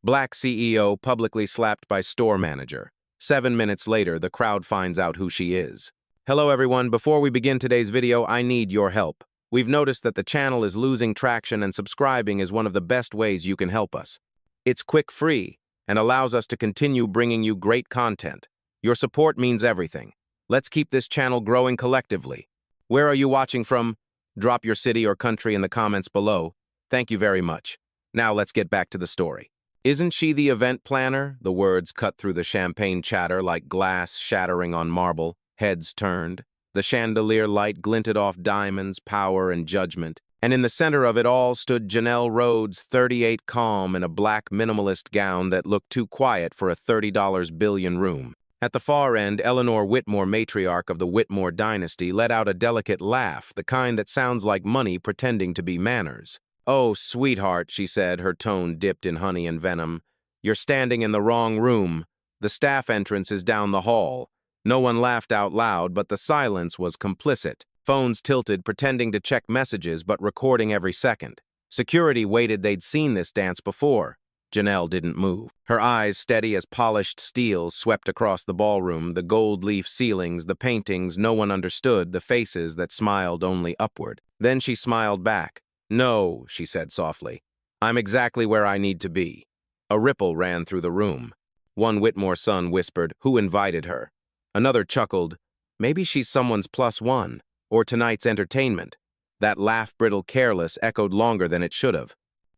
Black CEO publicly slapped by store manager. 7 minutes later, the crowd finds out who she is. Hello everyone, before we begin today's video, I need your help. We've noticed that the channel is losing traction and subscribing is one of the best ways you can help us. It's quick, free, and allows us to continue bringing you great content. Your support means everything. Let's keep this channel growing collectively. Where are you watching from? Drop your city or country in the comments below. Thank you very much. Now let's get back to the story. Isn't she the event planner? The words cut through the champagne chatter like glass shattering on marble. Heads turned. The chandelier light glinted off diamonds, power, and judgment. And in the center of it all stood Janelle Rhodes, 38, calm in a black minimalist gown that looked too quiet for a $30 billion room. At the far end, Eleanor Whitmore, matriarch of the Whitmore dynasty, let out a delicate laugh, the kind that sounds like money pretending to be manners. "Oh, sweetheart," she said, her tone dipped in honey and venom. "You're standing in the wrong room. The staff entrance is down the hall." No one laughed out loud, but the silence was complicit. Phones tilted, pretending to check messages, but recording every second. Security waited, they'd seen this dance before. Janelle didn't move. Her eyes, steady as polished steel, swept across the ballroom, the gold leaf ceilings, the paintings no one understood, the faces that smiled only upward. Then she smiled back. "No," she said softly. "I'm exactly where I need to be." A ripple ran through the room. One Whitmore son whispered, "Who invited her?" Another chuckled, "Maybe she's someone's +1, or tonight's entertainment." That laugh, brittle, careless, echoed longer than it should have.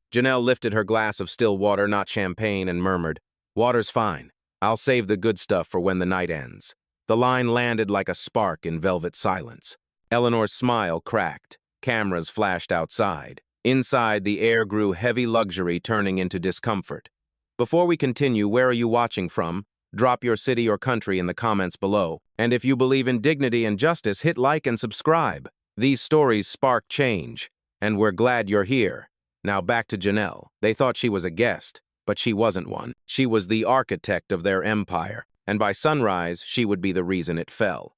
Janelle lifted her glass of still water, not champagne, and murmured, "Water's fine. I'll save the good stuff for when the night ends." The line landed like a spark in velvet silence. Eleanor's smile cracked. Cameras flashed outside. Inside, the air grew heavy luxury, turning into discomfort. Before we continue, where are you watching from? Drop your city or country in the comments below. And if you believe in dignity and justice, hit like and subscribe. These stories spark change, and we're glad you're here. Now back to Janelle. They thought she was a guest, but she wasn't one. She was the architect of their empire, and by sunrise, she would be the reason it fell.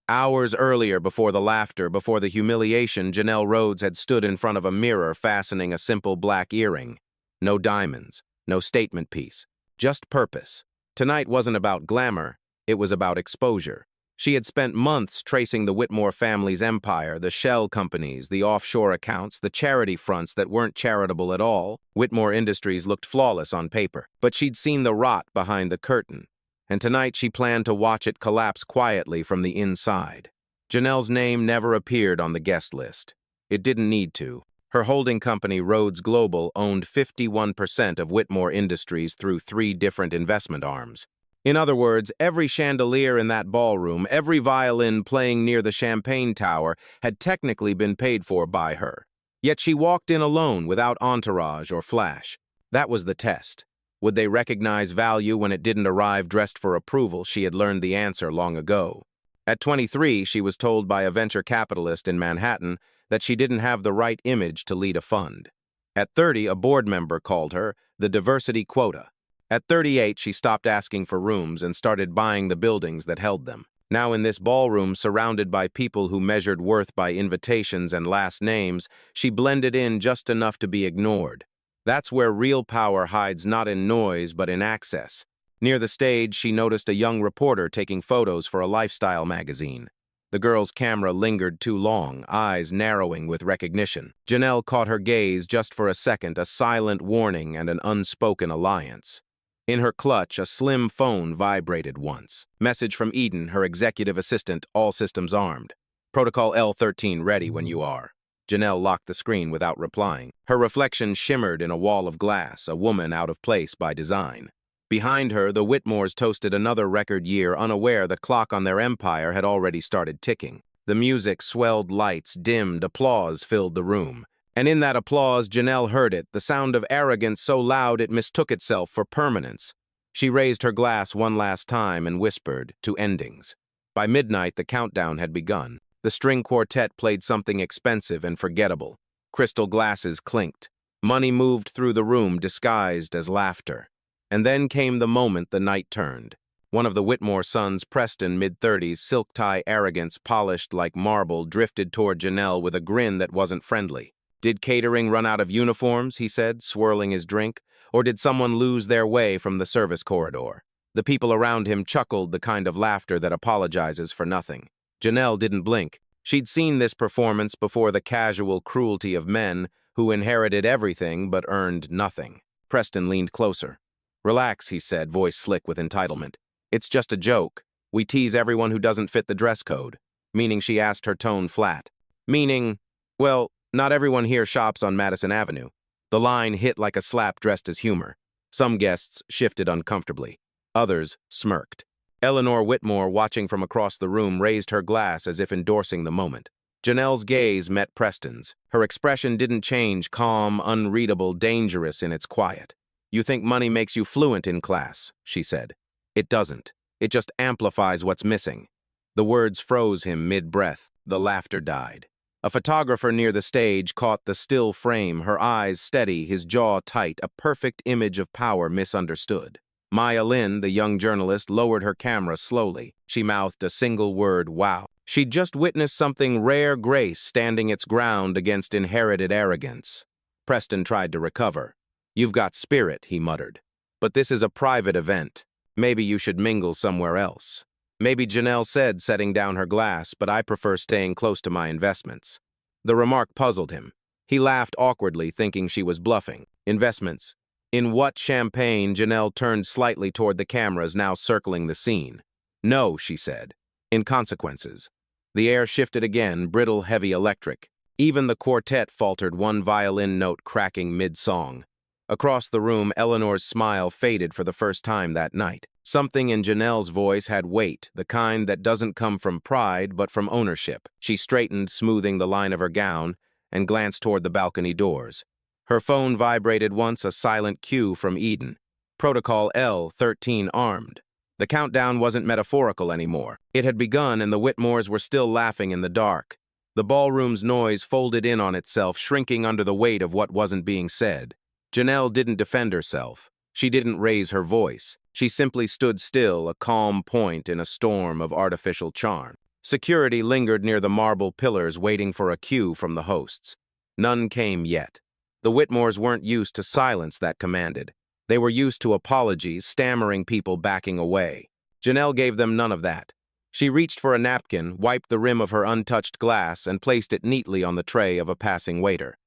Hours earlier, before the laughter, before the humiliation, Janelle Rhodes had stood in front of a mirror fastening a simple black earring. No diamonds, no statement piece, just purpose. Tonight wasn't about glamour, it was about exposure. She had spent months tracing the Whitmore family's empire, the shell companies, the offshore accounts, the charity fronts that weren't charitable at all. Whitmore Industries looked flawless on paper, but she'd seen the rot behind the curtain. And tonight she planned to watch it collapse quietly from the inside. Janelle's name never appeared on the guest list. It didn't need to. Her holding company, Rhodes Global, owned 51% of Whitmore Industries through 3 different investment arms. In other words, every chandelier in that ballroom, every violin playing near the champagne tower had technically been paid for by her. Yet she walked in alone, without entourage or flash. That was the test. Would they recognize value when it didn't arrive dressed for approval? She had learned the answer long ago. At 23, she was told by a venture capitalist in Manhattan that she didn't have the right image to lead a fund. At 30, a board member called her the diversity quota. At 38, she stopped asking for rooms and started buying the buildings that held them. Now in this ballroom, surrounded by people who measured worth by invitations and last names, she blended in just enough to be ignored. That's where real power hides, not in noise, but in access. Near the stage, she noticed a young reporter taking photos for a lifestyle magazine. The girl's camera lingered too long, eyes narrowing with recognition. Janelle caught her gaze just for a second, a silent warning and an unspoken alliance. In her clutch, a slim phone vibrated once. Message from Eden, her executive assistant, all systems armed. Protocol L13 ready when you are. Janelle locked the screen without replying. Her reflection shimmered in a wall of glass, a woman out of place by design. Behind her, the Whitmores toasted another record year, unaware the clock on their empire had already started ticking. The music swelled, lights dimmed, applause filled the room. And in that applause, Janelle heard it, the sound of arrogance so loud it mistook itself for permanence. She raised her glass one last time and whispered, "To endings." By midnight, the countdown had begun. The string quartet played something expensive and forgettable. Crystal glasses clinked. Money moved through the room, disguised as laughter. And then came the moment the night turned. One of the Whitmore sons, Preston, mid-30s, silk tie arrogance polished like marble, drifted toward Janelle with a grin that wasn't friendly. "Did catering run out of uniforms?" he said, swirling his drink. Or did someone lose their way from the service corridor? The people around him chuckled, the kind of laughter that apologizes for nothing. Janelle didn't blink. She'd seen this performance before, the casual cruelty of men who inherited everything but earned nothing. Preston leaned closer. "Relax," he said, voice slick with entitlement. "It's just a joke. We tease everyone who doesn't fit the dress code." Meaning, she asked, her tone flat. Meaning, well, not everyone here shops on Madison Avenue. The line hit like a slap dressed as humor. Some guests shifted uncomfortably. Others smirked. Eleanor Whitmore, watching from across the room, raised her glass as if endorsing the moment. Janelle's gaze met Preston's. Her expression didn't change, calm, unreadable, dangerous in its quiet. "You think money makes you fluent in class," she said. "It doesn't. It just amplifies what's missing." The words froze him mid-breath. The laughter died. A photographer near the stage caught the still frame, her eyes steady, his jaw tight, a perfect image of power misunderstood. Maya Lin, the young journalist, lowered her camera slowly. She mouthed a single word, "Wow." She'd just witnessed something rare, grace standing its ground against inherited arrogance. Preston tried to recover. "You've got spirit," he muttered. "But this is a private event. Maybe you should mingle somewhere else." "Maybe," Janelle said, setting down her glass, "but I prefer staying close to my investments." The remark puzzled him. He laughed awkwardly, thinking she was bluffing. "Investments? In what champagne?" Janelle turned slightly toward the cameras now circling the scene. "No," she said. "In consequences." The air shifted again, brittle, heavy, electric. Even the quartet faltered, one violin note cracking mid-song. Across the room, Eleanor's smile faded for the first time that night. Something in Janelle's voice had weight, the kind that doesn't come from pride but from ownership. She straightened, smoothing the line of her gown, and glanced toward the balcony doors. Her phone vibrated once, a silent cue from Eden. Protocol L-13 armed. The countdown wasn't metaphorical anymore. It had begun, and the Whitmores were still laughing in the dark. The ballroom's noise folded in on itself, shrinking under the weight of what wasn't being said. Janelle didn't defend herself. She didn't raise her voice. She simply stood still, a calm point in a storm of artificial charm. Security lingered near the marble pillars, waiting for a cue from the hosts. None came yet. The Whitmores weren't used to silence that commanded. They were used to apologies, stammering people backing away. Janelle gave them none of that. She reached for a napkin, wiped the rim of her untouched glass, and placed it neatly on the tray of a passing waiter.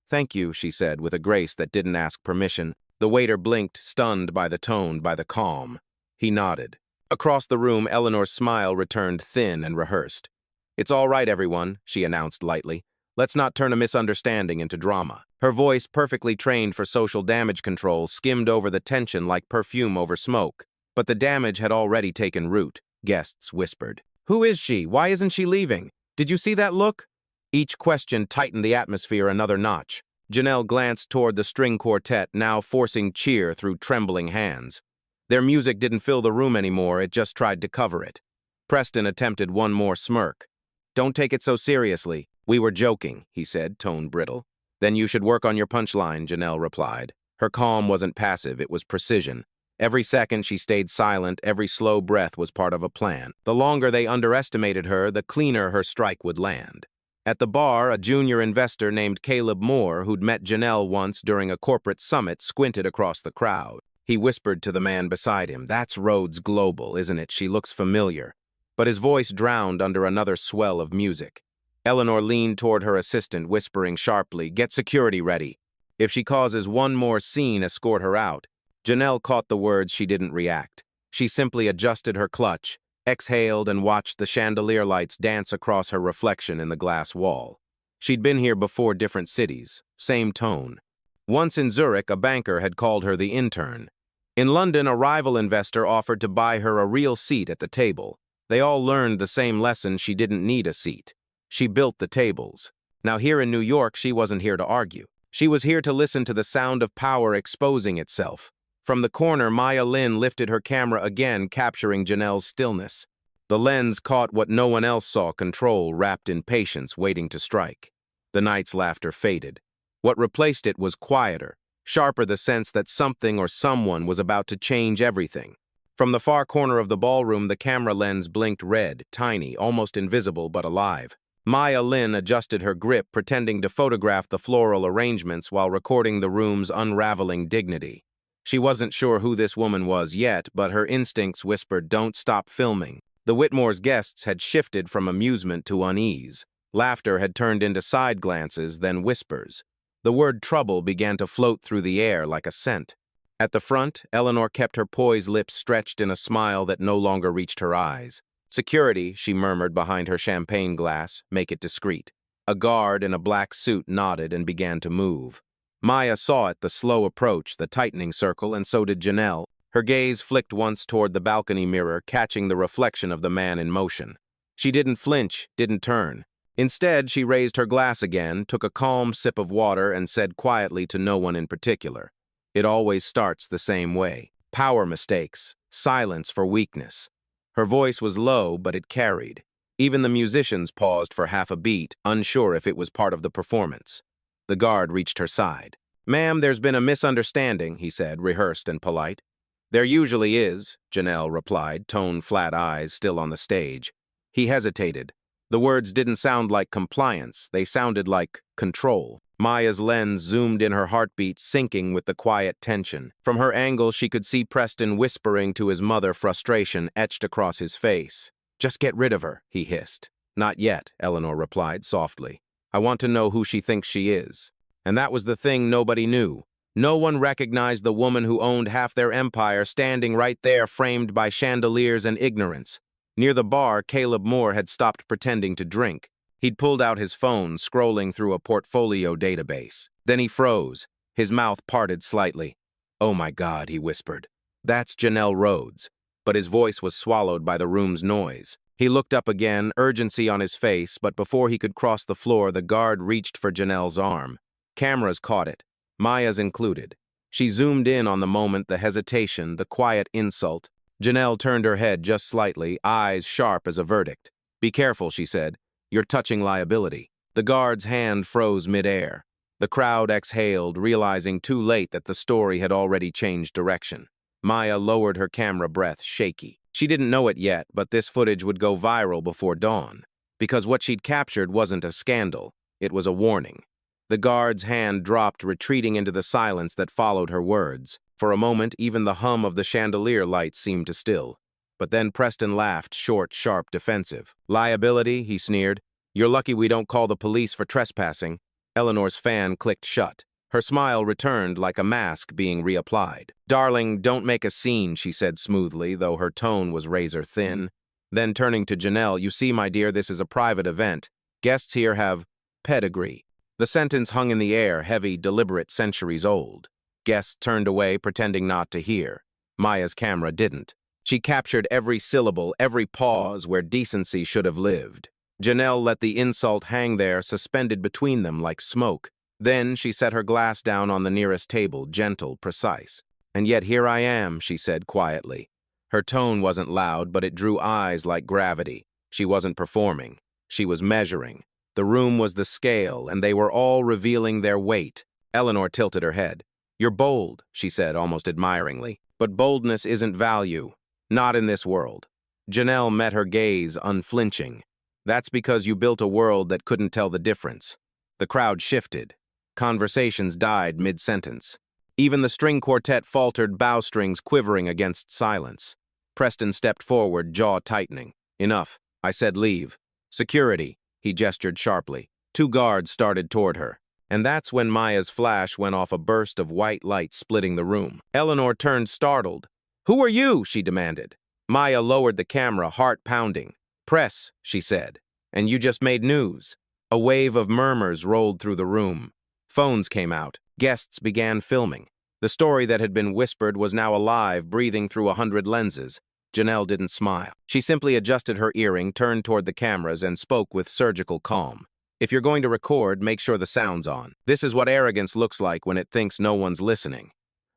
"Thank you," she said, with a grace that didn't ask permission. The waiter blinked, stunned by the tone, by the calm. He nodded. Across the room, Eleanor's smile returned, thin and rehearsed. "It's all right, everyone," she announced lightly. "Let's not turn a misunderstanding into drama." Her voice, perfectly trained for social damage control, skimmed over the tension like perfume over smoke. But the damage had already taken root. Guests whispered. "Who is she? Why isn't she leaving? Did you see that look?" Each question tightened the atmosphere another notch. Janelle glanced toward the string quartet, now forcing cheer through trembling hands. Their music didn't fill the room anymore, it just tried to cover it. Preston attempted one more smirk. "Don't take it so seriously. We were joking," he said, tone brittle. "Then you should work on your punchline," Janelle replied. Her calm wasn't passive, it was precision. Every second she stayed silent, every slow breath was part of a plan. The longer they underestimated her, the cleaner her strike would land. At the bar, a junior investor named Caleb Moore, who'd met Janelle once during a corporate summit, squinted across the crowd. He whispered to the man beside him, "That's Rhodes Global, isn't it? She looks familiar." But his voice drowned under another swell of music. Eleanor leaned toward her assistant, whispering sharply, "Get security ready. If she causes one more scene, escort her out." Janelle caught the words. She didn't react. She simply adjusted her clutch, exhaled, and watched the chandelier lights dance across her reflection in the glass wall. She'd been here before, different cities, same tone. Once in Zurich, a banker had called her the intern. In London, a rival investor offered to buy her a real seat at the table. They all learned the same lesson: she didn't need a seat. She built the tables. Now here in New York, she wasn't here to argue. She was here to listen to the sound of power exposing itself. From the corner, Maya Lin lifted her camera again, capturing Janelle's stillness. The lens caught what no one else saw: control wrapped in patience, waiting to strike. The night's laughter faded. What replaced it was quieter, sharper, the sense that something or someone was about to change everything. From the far corner of the ballroom, the camera lens blinked red, tiny, almost invisible but alive. Maya Lin adjusted her grip, pretending to photograph the floral arrangements while recording the room's unraveling dignity. She wasn't sure who this woman was yet, but her instincts whispered, "Don't stop filming." The Whitmore's guests had shifted from amusement to unease. Laughter had turned into side glances, then whispers. The word trouble began to float through the air like a scent. At the front, Eleanor kept her poised lips stretched in a smile that no longer reached her eyes. "Security," she murmured behind her champagne glass, "make it discreet." A guard in a black suit nodded and began to move. Maya saw it, the slow approach, the tightening circle, and so did Janelle. Her gaze flicked once toward the balcony mirror, catching the reflection of the man in motion. She didn't flinch, didn't turn. Instead, she raised her glass again, took a calm sip of water, and said quietly to no one in particular, "It always starts the same way. Power mistakes, silence for weakness." Her voice was low, but it carried. Even the musicians paused for half a beat, unsure if it was part of the performance. The guard reached her side. "Ma'am, there's been a misunderstanding," he said, rehearsed and polite. "There usually is," Janelle replied, tone flat eyes still on the stage. He hesitated. The words didn't sound like compliance, they sounded like control. Maya's lens zoomed in, her heartbeat sinking with the quiet tension. From her angle, she could see Preston whispering to his mother, frustration etched across his face. "Just get rid of her," he hissed. "Not yet," Eleanor replied softly. "I want to know who she thinks she is." And that was the thing nobody knew. No one recognized the woman who owned half their empire standing right there, framed by chandeliers and ignorance. Near the bar, Caleb Moore had stopped pretending to drink. He'd pulled out his phone, scrolling through a portfolio database. Then he froze, his mouth parted slightly. "Oh my God," he whispered. "That's Janelle Rhodes." But his voice was swallowed by the room's noise. He looked up again, urgency on his face, but before he could cross the floor, the guard reached for Janelle's arm. Cameras caught it, Maya's included. She zoomed in on the moment, the hesitation, the quiet insult. Janelle turned her head just slightly, eyes sharp as a verdict. "Be careful," she said. "You're touching liability." The guard's hand froze midair. The crowd exhaled, realizing too late that the story had already changed direction. Maya lowered her camera, breath shaky. She didn't know it yet, but this footage would go viral before dawn. Because what she'd captured wasn't a scandal, it was a warning. The guard's hand dropped, retreating into the silence that followed her words. For a moment, even the hum of the chandelier lights seemed to still. But then Preston laughed, short, sharp, defensive. "Liability?" he sneered. "You're lucky we don't call the police for trespassing." Eleanor's fan clicked shut. Her smile returned like a mask being reapplied. "Darling, don't make a scene," she said smoothly, though her tone was razor thin. Then turning to Janelle, "You see, my dear, this is a private event. Guests here have pedigree." The sentence hung in the air, heavy, deliberate, centuries old. Guests turned away, pretending not to hear. Maya's camera didn't. She captured every syllable, every pause where decency should have lived. Janelle let the insult hang there, suspended between them like smoke. Then she set her glass down on the nearest table, gentle, precise. "And yet here I am," she said quietly. Her tone wasn't loud, but it drew eyes like gravity. She wasn't performing. She was measuring. The room was the scale, and they were all revealing their weight. Eleanor tilted her head. "You're bold," she said almost admiringly. "But boldness isn't value. Not in this world." Janelle met her gaze, unflinching. "That's because you built a world that couldn't tell the difference." The crowd shifted. Conversations died mid-sentence. Even the string quartet faltered, bowstrings quivering against silence. Preston stepped forward, jaw tightening. "Enough. I said leave." "Security," he gestured sharply. Two guards started toward her. And that's when Maya's flash went off, a burst of white light splitting the room. Eleanor turned startled. "Who are you?" she demanded. Maya lowered the camera, heart pounding. "Press," she said. "And you just made news." A wave of murmurs rolled through the room. Phones came out. Guests began filming. The story that had been whispered was now alive, breathing through 100 lenses. Janelle didn't smile. She simply adjusted her earring, turned toward the cameras, and spoke with surgical calm. "If you're going to record, make sure the sound's on. This is what arrogance looks like when it thinks no one's listening."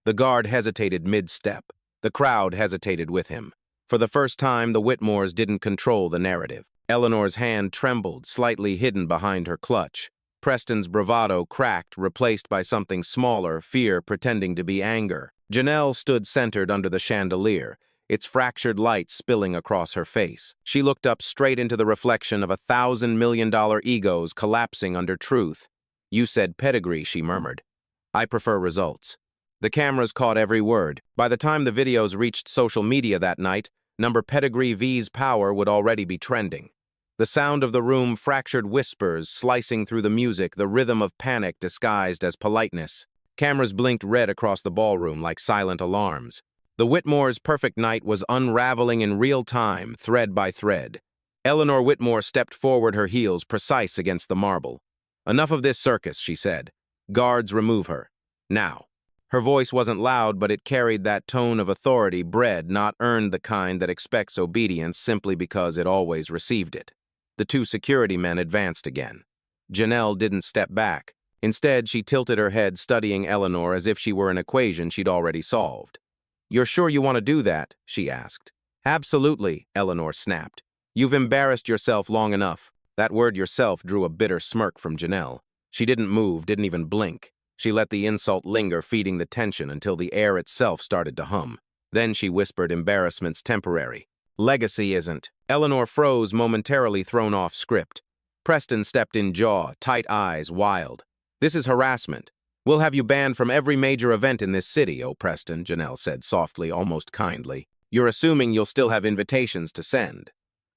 The guard hesitated mid-step. The crowd hesitated with him. For the first time, the Whitmores didn't control the narrative. Eleanor's hand trembled, slightly hidden behind her clutch. Preston's bravado cracked, replaced by something smaller, fear pretending to be anger. Janelle stood centered under the chandelier, its fractured light spilling across her face. She looked up straight into the reflection of $1,000 million egos collapsing under truth. "You said pedigree," she murmured. "I prefer results." The cameras caught every word. By the time the videos reached social media that night, number Pedigree V's Power would already be trending. The sound of the room fractured whispers slicing through the music, the rhythm of panic disguised as politeness. Cameras blinked red across the ballroom like silent alarms. The Whitmore's perfect night was unraveling in real time, thread by thread. Eleanor Whitmore stepped forward, her heels precise against the marble. "Enough of this circus," she said. "Guards, remove her. Now." Her voice wasn't loud, but it carried that tone of authority, bred, not earned, the kind that expects obedience simply because it always received it. The two security men advanced again. Janelle didn't step back. Instead, she tilted her head, studying Eleanor as if she were an equation she'd already solved. "You're sure you want to do that?" she asked. "Absolutely," Eleanor snapped. "You've embarrassed yourself long enough." That word "yourself" drew a bitter smirk from Janelle. She didn't move, didn't even blink. She let the insult linger, feeding the tension until the air itself started to hum. Then she whispered, "Embarrassment's temporary. Legacy isn't." Eleanor froze, momentarily thrown off script. Preston stepped in, jaw, tight eyes, wild. "This is harassment. We'll have you banned from every major event in this city, oh Preston," Janelle said softly, almost kindly. "You're assuming you'll still have invitations to send."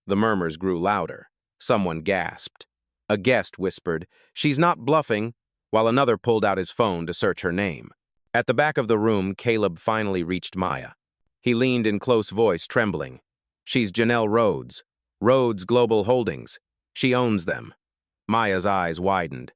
The murmurs grew louder. Someone gasped. A guest whispered, "She's not bluffing," while another pulled out his phone to search her name. At the back of the room, Caleb finally reached Maya. He leaned in close voice, trembling. "She's Janelle Rhodes. Rhodes Global Holdings. She owns them." Maya's eyes widened.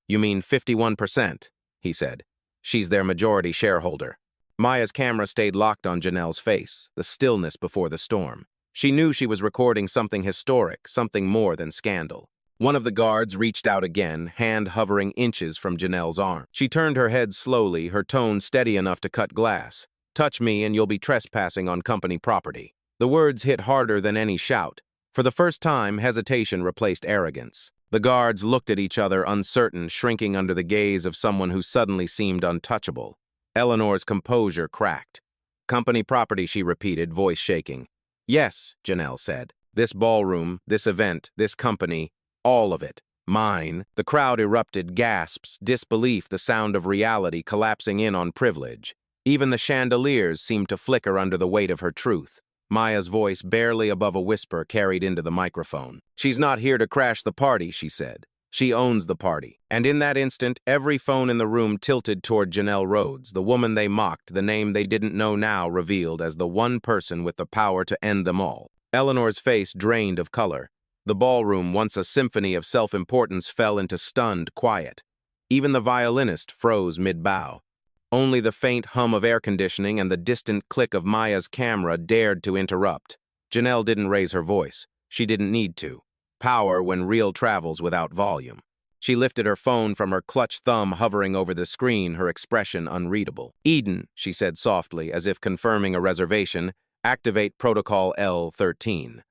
"You mean 51%, he said. "She's their majority shareholder." Maya's camera stayed locked on Janelle's face, the stillness before the storm. She knew she was recording something historic, something more than scandal. One of the guards reached out again, hand hovering inches from Janelle's arm. She turned her head slowly, her tone steady enough to cut glass. "Touch me and you'll be trespassing on company property." The words hit harder than any shout. For the first time, hesitation replaced arrogance. The guards looked at each other, uncertain, shrinking under the gaze of someone who suddenly seemed untouchable. Eleanor's composure cracked. "Company property," she repeated, voice shaking. "Yes," Janelle said. "This ballroom, this event, this company, all of it. Mine." The crowd erupted, gasps, disbelief, the sound of reality collapsing in on privilege. Even the chandeliers seemed to flicker under the weight of her truth. Maya's voice, barely above a whisper, carried into the microphone. "She's not here to crash the party," she said. "She owns the party." And in that instant, every phone in the room tilted toward Janelle Rhodes, the woman they mocked, the name they didn't know now revealed as the one person with the power to end them all. Eleanor's face drained of color. The ballroom, once a symphony of self-importance, fell into stunned quiet. Even the violinist froze mid-bow. Only the faint hum of air conditioning and the distant click of Maya's camera dared to interrupt. Janelle didn't raise her voice. She didn't need to. Power when real travels without volume. She lifted her phone from her clutched thumb, hovering over the screen, her expression unreadable. "Eden," she said softly, as if confirming a reservation, "activate Protocol L13.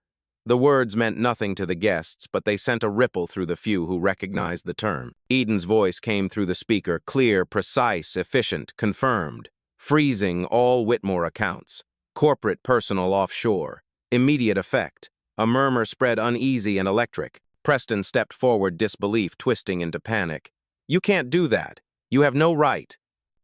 The words meant nothing to the guests, but they sent a ripple through the few who recognized the term. Eden's voice came through the speaker, clear, precise, efficient, confirmed. Freezing all Whitmore accounts. Corporate, personal, offshore. Immediate effect. A murmur spread, uneasy and electric. Preston stepped forward, disbelief twisting into panic. "You can't do that. You have no right."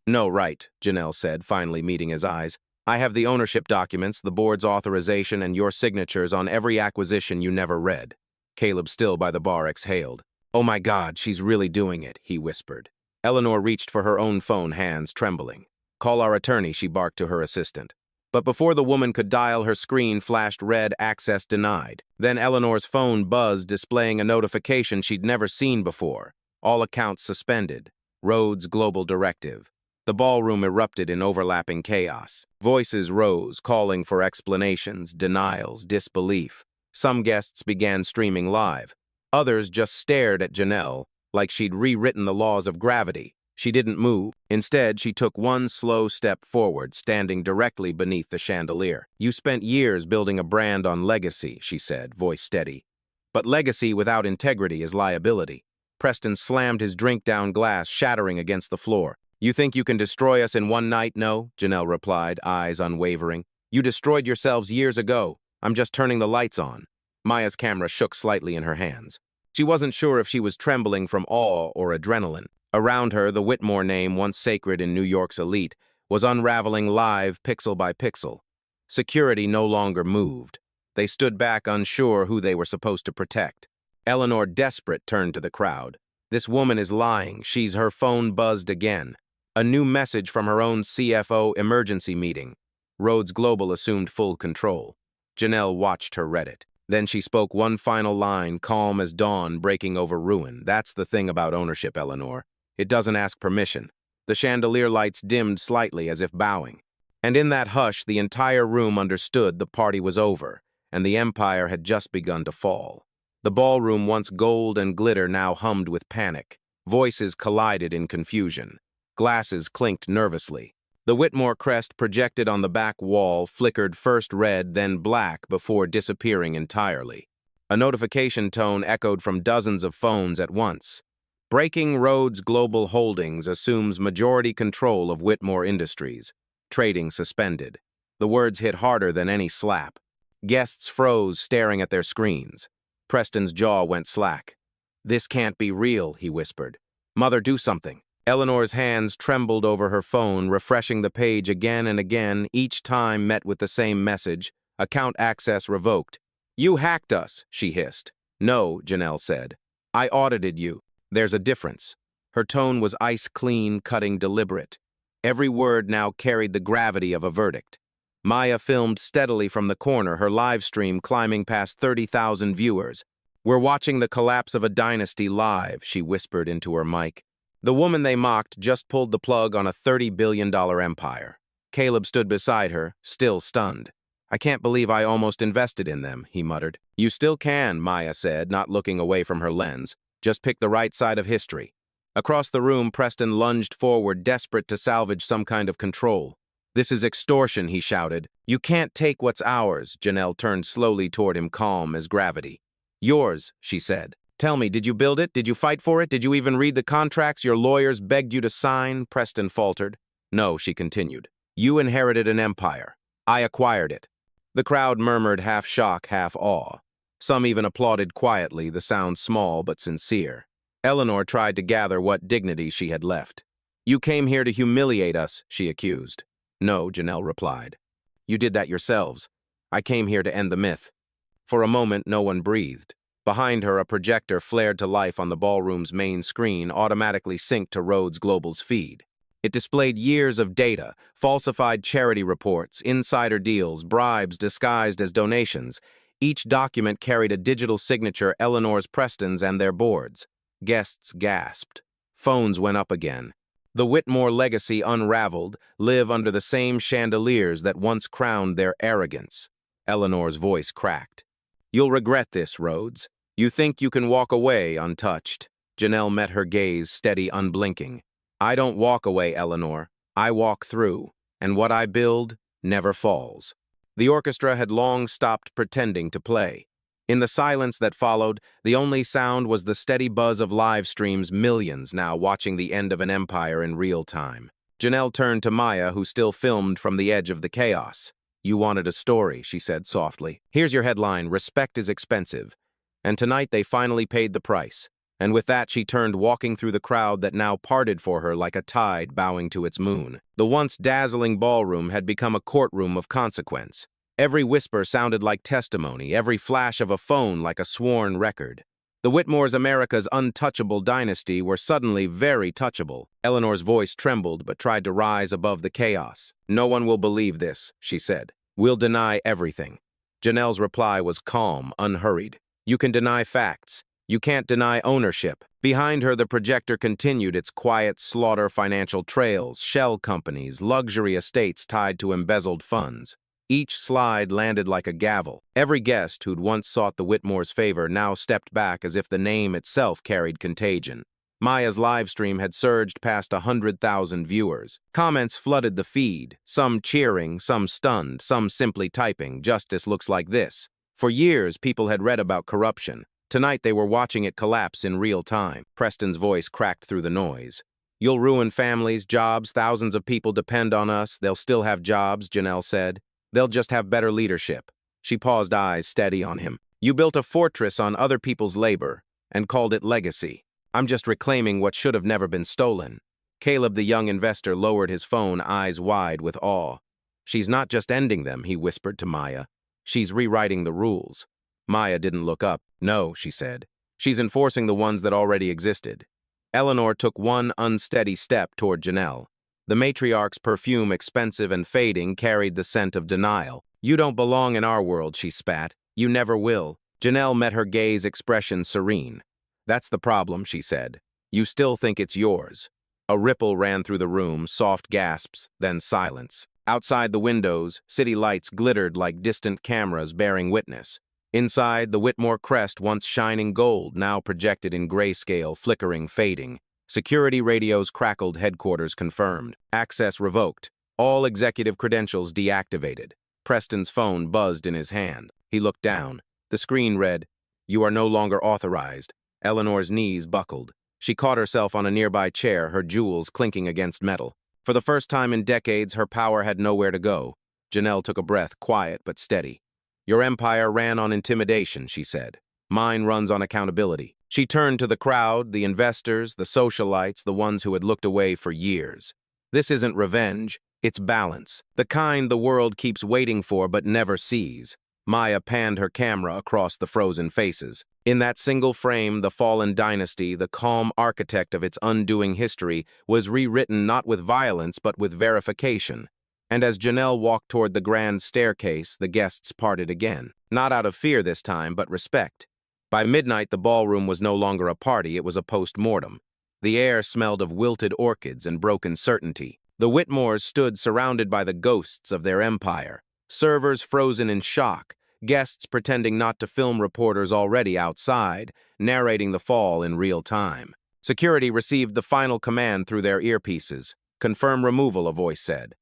"No right," Janelle said, finally meeting his eyes. "I have the ownership documents, the board's authorization, and your signatures on every acquisition you never read." Caleb, still by the bar, exhaled. "Oh my God, she's really doing it," he whispered. Eleanor reached for her own phone, hands trembling. "Call our attorney," she barked to her assistant. But before the woman could dial, her screen flashed red, access denied. Then Eleanor's phone buzzed, displaying a notification she'd never seen before. All accounts suspended. Rhodes Global Directive. The ballroom erupted in overlapping chaos. Voices rose, calling for explanations, denials, disbelief. Some guests began streaming live. Others just stared at Janelle, like she'd rewritten the laws of gravity. She didn't move. Instead, she took one slow step forward, standing directly beneath the chandelier. "You spent years building a brand on legacy," she said, voice steady. "But legacy without integrity is liability." Preston slammed his drink-down glass, shattering against the floor. "You think you can destroy us in one night?" "No," Janelle replied, eyes unwavering. "You destroyed yourselves years ago. I'm just turning the lights on." Maya's camera shook slightly in her hands. She wasn't sure if she was trembling from awe or adrenaline. Around her, the Whitmore name, once sacred in New York's elite, was unraveling live pixel by pixel. Security no longer moved. They stood back unsure who they were supposed to protect. Eleanor, desperate, turned to the crowd. This woman is lying. Her phone buzzed again. A new message from her own CFO emergency meeting. Rhodes Global assumed full control. Janelle watched her read it. Then she spoke one final line, calm as dawn breaking over ruin. That's the thing about ownership, Eleanor. It doesn't ask permission. The chandelier lights dimmed slightly as if bowing. And in that hush, the entire room understood the party was over, and the empire had just begun to fall. The ballroom, once gold and glitter, now hummed with panic. Voices collided in confusion. Glasses clinked nervously. The Whitmore crest projected on the back wall flickered first red, then black before disappearing entirely. A notification tone echoed from dozens of phones at once. Breaking Rhodes Global Holdings assumes majority control of Whitmore Industries. Trading suspended. The words hit harder than any slap. Guests froze, staring at their screens. Preston's jaw went slack. "This can't be real," he whispered. "Mother, do something." Eleanor's hands trembled over her phone, refreshing the page again and again, each time met with the same message: account access revoked. "You hacked us," she hissed. "No," Janelle said. "I audited you. There's a difference." Her tone was ice-clean, cutting, deliberate. Every word now carried the gravity of a verdict. Maya filmed steadily from the corner, her live stream climbing past 30,000 viewers. "We're watching the collapse of a dynasty live," she whispered into her mic. The woman they mocked just pulled the plug on a $30 billion empire. Caleb stood beside her, still stunned. "I can't believe I almost invested in them," he muttered. "You still can," Maya said, not looking away from her lens. "Just pick the right side of history." Across the room, Preston lunged forward, desperate to salvage some kind of control. "This is extortion," he shouted. "You can't take what's ours." Janelle turned slowly toward him, calm as gravity. "Yours," she said. "Tell me, did you build it? Did you fight for it? Did you even read the contracts your lawyers begged you to sign?" Preston faltered. "No," she continued. "You inherited an empire. I acquired it." The crowd murmured, half shock, half awe. Some even applauded quietly, the sound small but sincere. Eleanor tried to gather what dignity she had left. "You came here to humiliate us," she accused. "No," Janelle replied. "You did that yourselves. I came here to end the myth." For a moment, no one breathed. Behind her, a projector flared to life on the ballroom's main screen, automatically synced to Rhodes Global's feed. It displayed years of data, falsified charity reports, insider deals, bribes disguised as donations. Each document carried a digital signature, Eleanor's, Preston's, and their board's. Guests gasped. Phones went up again. The Whitmore legacy unraveled, live under the same chandeliers that once crowned their arrogance. Eleanor's voice cracked. "You'll regret this, Rhodes. You think you can walk away untouched." Janelle met her gaze, steady, unblinking. "I don't walk away, Eleanor. I walk through, and what I build never falls." The orchestra had long stopped pretending to play. In the silence that followed, the only sound was the steady buzz of live streams, millions now watching the end of an empire in real time. Janelle turned to Maya, who still filmed from the edge of the chaos. "You wanted a story," she said softly. "Here's your headline: Respect is expensive." And tonight they finally paid the price. And with that, she turned, walking through the crowd that now parted for her like a tide bowing to its moon. The once dazzling ballroom had become a courtroom of consequence. Every whisper sounded like testimony, every flash of a phone like a sworn record. The Whitmores, America's untouchable dynasty, were suddenly very touchable. Eleanor's voice trembled but tried to rise above the chaos. "No one will believe this," she said. "We'll deny everything." Janelle's reply was calm, unhurried. "You can deny facts. You can't deny ownership." Behind her, the projector continued its quiet slaughter: financial trails, shell companies, luxury estates tied to embezzled funds. Each slide landed like a gavel. Every guest who'd once sought the Whitmore's favor now stepped back as if the name itself carried contagion. Maya's live stream had surged past 100,000 viewers. Comments flooded the feed, some cheering, some stunned, some simply typing, "Justice looks like this." For years, people had read about corruption. Tonight, they were watching it collapse in real time. Preston's voice cracked through the noise. "You'll ruin families, jobs, thousands of people depend on us. They'll still have jobs," Janelle said. "They'll just have better leadership." She paused, eyes steady on him. "You built a fortress on other people's labor and called it legacy. I'm just reclaiming what should have never been stolen." Caleb, the young investor, lowered his phone, eyes wide with awe. She's not just ending them, he whispered to Maya. She's rewriting the rules. Maya didn't look up. No, she said. She's enforcing the ones that already existed. Eleanor took one unsteady step toward Janelle. The matriarch's perfume, expensive and fading, carried the scent of denial. You don't belong in our world, she spat. You never will. Janelle met her gaze, expression serene. That's the problem, she said. You still think it's yours. A ripple ran through the room, soft gasps, then silence. Outside the windows, city lights glittered like distant cameras bearing witness. Inside, the Whitmore crest, once shining gold, now projected in grayscale, flickering, fading. Security radios crackled, headquarters confirmed. Access revoked. All executive credentials deactivated. Preston's phone buzzed in his hand. He looked down. The screen read, "You are no longer authorized." Eleanor's knees buckled. She caught herself on a nearby chair, her jewels clinking against metal. For the first time in decades, her power had nowhere to go. Janelle took a breath, quiet but steady. Your empire ran on intimidation, she said. Mine runs on accountability. She turned to the crowd, the investors, the socialites, the ones who had looked away for years. This isn't revenge, it's balance. The kind the world keeps waiting for but never sees. Maya panned her camera across the frozen faces. In that single frame, the fallen dynasty, the calm architect of its undoing history, was rewritten not with violence but with verification. And as Janelle walked toward the grand staircase, the guests parted again. Not out of fear this time, but respect. By midnight, the ballroom was no longer a party, it was a post-mortem. The air smelled of wilted orchids and broken certainty. The Whitmores stood surrounded by the ghosts of their empire. Servers frozen in shock, guests pretending not to film, reporters already outside, narrating the fall in real time. Security received the final command through their earpieces. Confirm removal, a voice said.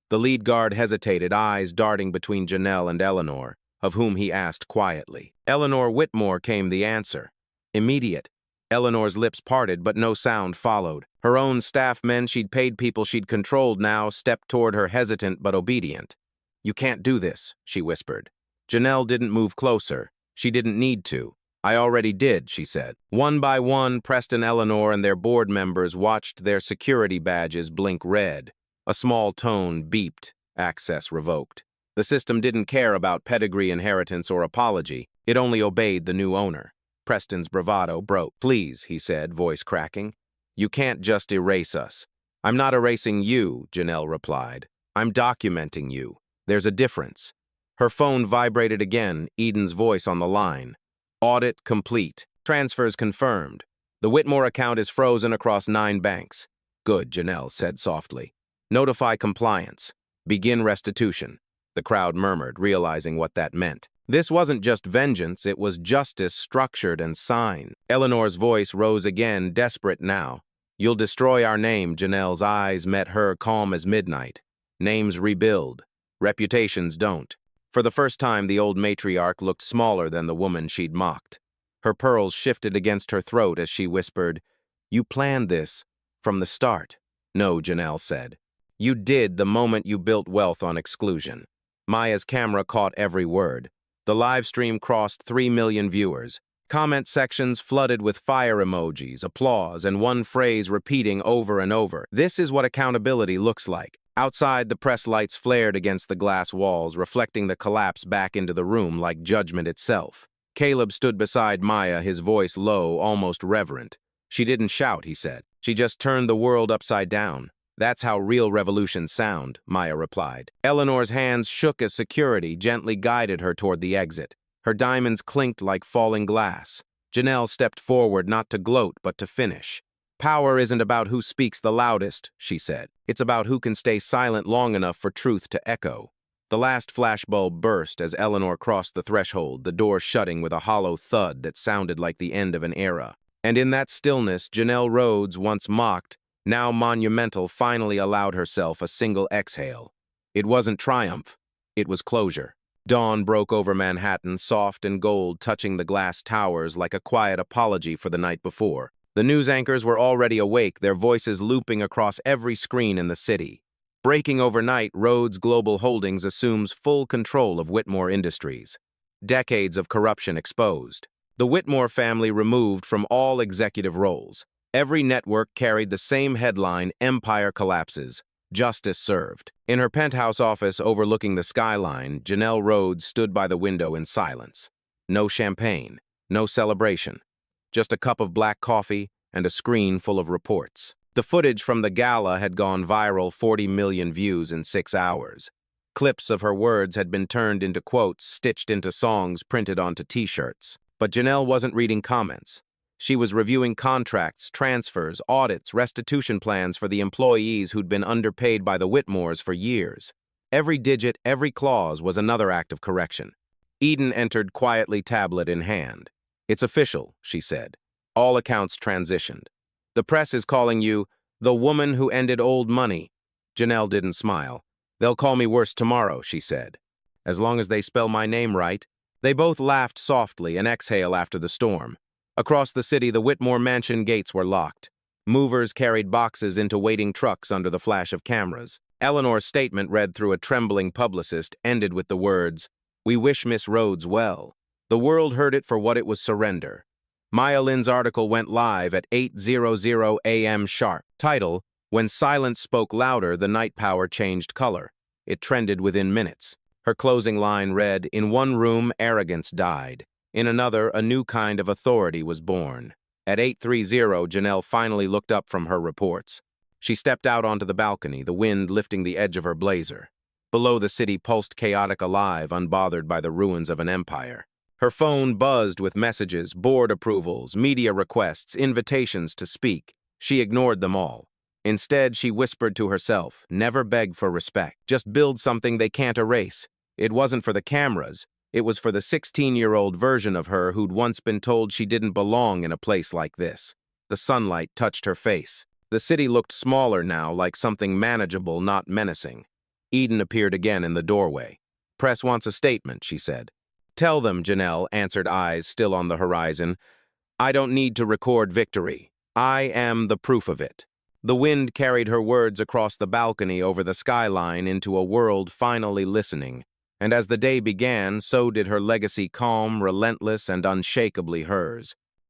The lead guard hesitated, eyes darting between Janelle and Eleanor, of whom he asked quietly. Eleanor Whitmore, came the answer. Immediate. Eleanor's lips parted, but no sound followed. Her own staff men she'd paid, people she'd controlled now, stepped toward her, hesitant but obedient. You can't do this, she whispered. Janelle didn't move closer. She didn't need to. I already did, she said. One by one, Preston, Eleanor, and their board members watched their security badges blink red. A small tone beeped. Access revoked. The system didn't care about pedigree, inheritance, or apology. It only obeyed the new owner. Preston's bravado broke. Please, he said, voice cracking. You can't just erase us. I'm not erasing you, Janelle replied. I'm documenting you. There's a difference. Her phone vibrated again, Eden's voice on the line. Audit complete. Transfers confirmed. The Whitmore account is frozen across 9 banks. Good, Janelle said softly. Notify compliance. Begin restitution. The crowd murmured, realizing what that meant. This wasn't just vengeance, it was justice structured and signed. Eleanor's voice rose again, desperate now. You'll destroy our name, Janelle's eyes met her, calm as midnight. Names rebuild. Reputations don't. For the first time, the old matriarch looked smaller than the woman she'd mocked. Her pearls shifted against her throat as she whispered, You planned this from the start. No, Janelle said. You did the moment you built wealth on exclusion. Maya's camera caught every word. The live stream crossed 3 million viewers. Comment sections flooded with fire emojis, applause, and one phrase repeating over and over. This is what accountability looks like. Outside, the press lights flared against the glass walls, reflecting the collapse back into the room like judgment itself. Caleb stood beside Maya, his voice low, almost reverent. She didn't shout, he said. She just turned the world upside down. That's how real revolutions sound, Maya replied. Eleanor's hands shook as security gently guided her toward the exit. Her diamonds clinked like falling glass. Janelle stepped forward, not to gloat, but to finish. Power isn't about who speaks the loudest, she said. It's about who can stay silent long enough for truth to echo. The last flashbulb burst as Eleanor crossed the threshold, the door shutting with a hollow thud that sounded like the end of an era. And in that stillness, Janelle Rhodes, once mocked, now monumental, finally allowed herself a single exhale. It wasn't triumph. It was closure. Dawn broke over Manhattan, soft and gold, touching the glass towers like a quiet apology for the night before. The news anchors were already awake, their voices looping across every screen in the city. Breaking overnight, Rhodes Global Holdings assumes full control of Whitmore Industries. Decades of corruption exposed. The Whitmore family removed from all executive roles. Every network carried the same headline, "Empire Collapses. Justice Served." In her penthouse office overlooking the skyline, Janelle Rhodes stood by the window in silence. No champagne, no celebration. Just a cup of black coffee and a screen full of reports. The footage from the gala had gone viral, 40 million views in 6 hours. Clips of her words had been turned into quotes, stitched into songs printed onto t-shirts. But Janelle wasn't reading comments. She was reviewing contracts, transfers, audits, restitution plans for the employees who'd been underpaid by the Whitmores for years. Every digit, every clause was another act of correction. Eden entered quietly, tablet in hand. "It's official," she said. "All accounts transitioned. The press is calling you the woman who ended old money." Janelle didn't smile. "They'll call me worse tomorrow," she said. "As long as they spell my name right." They both laughed softly, an exhale after the storm. Across the city, the Whitmore mansion gates were locked. Movers carried boxes into waiting trucks under the flash of cameras. Eleanor's statement, read through a trembling publicist, ended with the words, "We wish Miss Rhodes well." The world heard it for what it was: surrender. Maya Lin's article went live at 8:00 a.m. sharp. Title: "When Silence Spoke Louder, the Night Power Changed Color." It trended within minutes. Her closing line read, "In one room, arrogance died. In another, a new kind of authority was born." At 8:30, Janelle finally looked up from her reports. She stepped out onto the balcony, the wind lifting the edge of her blazer. Below, the city pulsed chaotic, alive, unbothered by the ruins of an empire. Her phone buzzed with messages, board approvals, media requests, invitations to speak. She ignored them all. Instead, she whispered to herself, "Never beg for respect. Just build something they can't erase." It wasn't for the cameras. It was for the 16-year-old version of her who'd once been told she didn't belong in a place like this. The sunlight touched her face. The city looked smaller now, like something manageable, not menacing. Eden appeared again in the doorway. "Press wants a statement," she said. "Tell them," Janelle answered, eyes still on the horizon. "I don't need to record victory. I am the proof of it." The wind carried her words across the balcony over the skyline into a world finally listening. And as the day began, so did her legacy, calm, relentless, and unshakably hers.